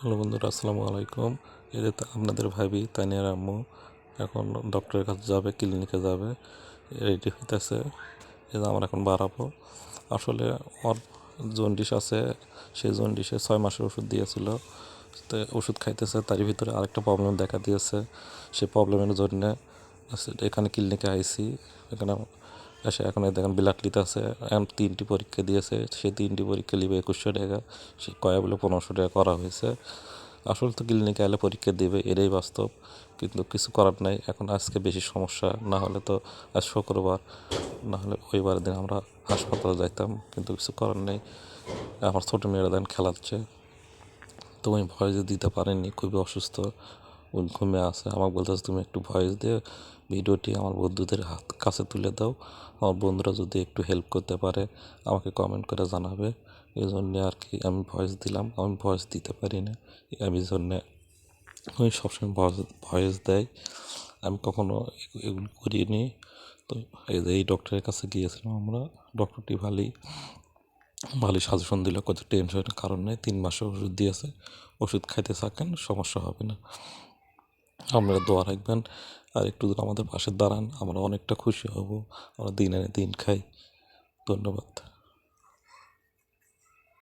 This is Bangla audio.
হ্যালো বন্ধুরা, আসসালামু আলাইকুম। এটা তো আপনাদের ভাবি তানিয়ার আম্মু এখন ডক্টরের কাছে যাবে, ক্লিনিকে যাবে, রেডি হইতেছে। এটা আমরা এখন বাড়াবো। আসলে ওর জন্ডিস আছে, সেই জন্ডিসে 6 মাসের ওষুধ দিয়েছিল, তো ওষুধ খাইতেছে, তারই ভিতরে আরেকটা প্রবলেম দেখা দিয়েছে। সেই প্রবলেমের জন্যে এখানে ক্লিনিকে আইসি। এখানে এসে এখন দেখেন ব্লাড নিতে আছে। এখন 3টি পরীক্ষা দিয়েছে, সেই 3টি পরীক্ষা নিবে 2100 টাকা, সে কয়া বলে 1500 টাকা করা হয়েছে। আসলে তো ক্লিনিকে এলে পরীক্ষা দেবে, এটাই বাস্তব, কিন্তু কিছু করার নাই। এখন আজকে বেশি সমস্যা, না হলে তো আজ শুক্রবার, না হলে ওইবার দিন আমরা হাসপাতালে যাইতাম, কিন্তু কিছু করার নেই। আমার ছোটো মেয়েরা দেন খেলাচ্ছে, তো আমি ভয়েস দিতে পারিনি, খুবই অসুস্থ, ঘুমে আছে। আমাকে বলতেছে তুমি একটু ভয়েস দিয়ে ভিডিওটি আমার বন্ধুদের কাছে তুলে দাও, আমার বন্ধুরা যদি একটু হেল্প করতে পারে আমাকে কমেন্ট করে জানাবে। এই জন্যে আর কি আমি ভয়েস দিলাম। আমি ভয়েস দিতে পারি না, আমি জন্যে আমি সবসময় ভয়েস দেয়, আমি কখনো এগুলো করিনি। তো এই ডক্টরের কাছে গিয়েছিলাম আমরা, ডক্টরটি ভালোই সাজেশন দিল, কত টেনশনের কারণ নেই, 3 মাসের ওষুধ দিয়েছে, ওষুধ খাইতে থাকেন, সমস্যা হবে না। আপনারা দোয়া রাখবেন, আর একটু আমাদের পাশে দাঁড়ান, আমরা অনেকটা খুশি হব। আমরা দিন আনে দিন খাই। ধন্যবাদ।